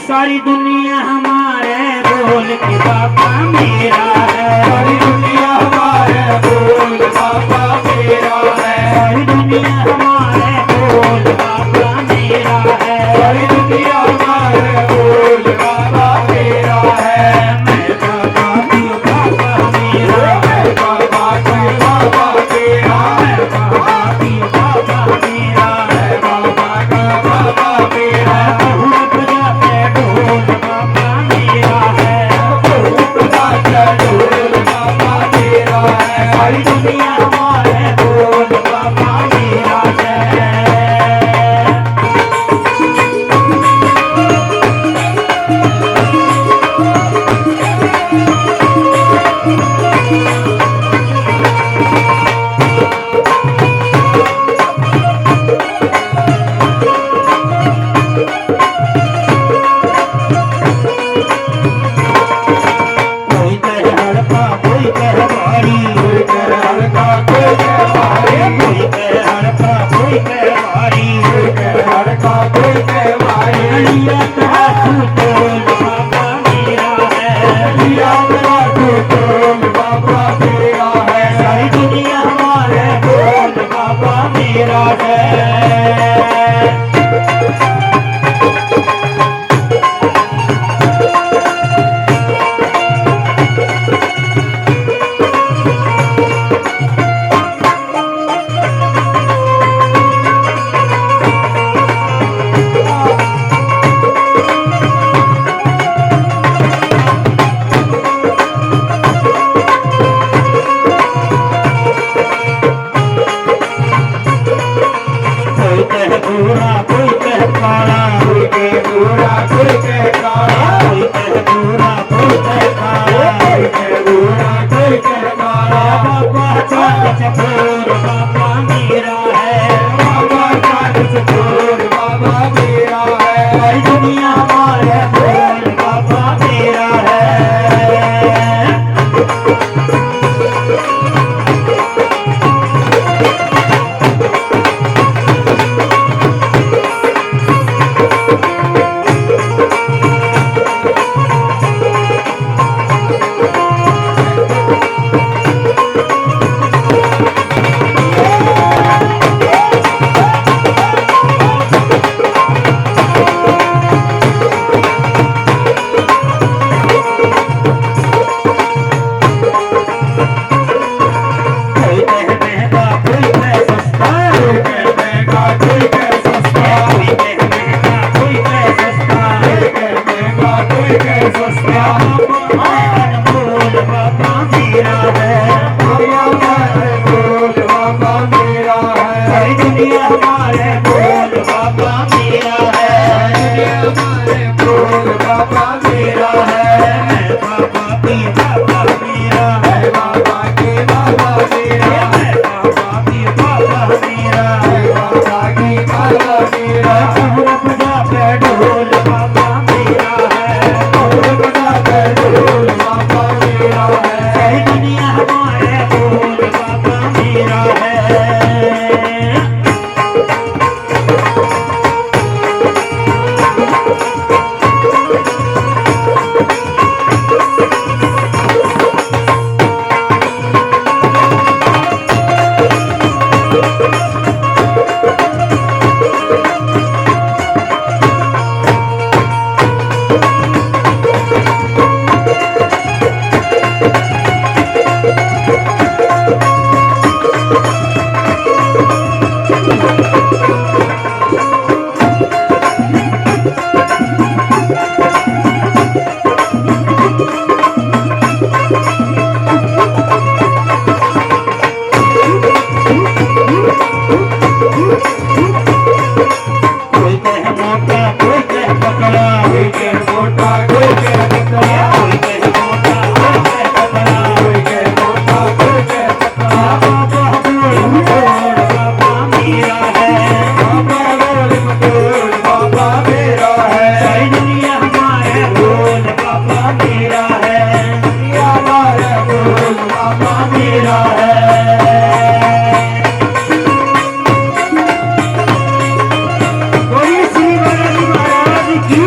सारी दुनिया हमारे बोल के बाबा मेरा है। सारी दुनिया हमारे बोल बाबा मेरा है। सारी दुनिया हमारे बोल बाबा मेरा है। सारी दुनिया हमारे बोल बाबा मेरा है। मैं बाबा की बाबा मेरा है। बाबा की बाबा मेरा है। बाबा की बाबा मेरा है। बाबा का बाबा मेरा बहुत जाते ढोल बाबा मेरा है। बहुत राजा ढोल बाबा मेरा है। सारी दुनिया हमारे बोल बाबा मेरा है। कोई कहे हड़पा कोई कहे भारी, कोई कहे हल्का कोई कहे भारी। कोई कहे हड़पा कोई कहे भारी। कोई कहे हल्का कोई कहे भारी। लिया कहा तू बोल बाबा मेरा है। लिया मेरा तू बोल बाबा मेरा है। सारी दुनिया हमारे बोल बाबा मेरा है। कोई कहे गोरा कोई कहे काला, कोई कहे गोरा कोई कहे काला। कोई कहे गोरा कोई कहे काला। कोई कहे गोरा कोई कहे काला। बाबा चाँद चकोर बाबा मेरा है। बाबा का चकोर बाबा मेरा है। सारी दुनिया हमारे बोल बाबा मेरा है। कोई कहे महंगा कोई कहे सस्ता, कोई कहे महंगा कोई कहे सस्ता। कोई कहे महंगा कोई कहे सस्ता। कोई कहे महंगा कोई कहे सस्ता। बोल बाबा मेरा है। बाबा का बोल बाबा मेरा है। सारी दुनिया हमारे बोल बाबा मेरा है। हमारे बोल बाबा मेरा है। मैं बाबा की बाबा मेरा है। बाबा के बाबा मेरा है। मैं बाबा की बाबा मेरा है। बाबा की बाबा मेरा है। बजा पे ढोल बाबा मेरा है। बजा के ढोल बाबा मेरा है। सारी दुनिया हमारे बोल बाबा मेरा है। कोई कहे मोटा कोई कहे पतला। कोई कहे मोटा कोई कहे पतला। कोई कहे मोटा कोई कहे पतला। कोई कहे मोटा कोई कहे पतला। बाबा बोल बोल बाबा मेरा है। बाबा बोल बोल बाबा मेरा है। सारी दुनिया हमारे बोल बाबा मेरा है। हमारे बोल बाबा मेरा है। बोलिए श्री बालाजी महाराज की।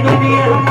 दुनिया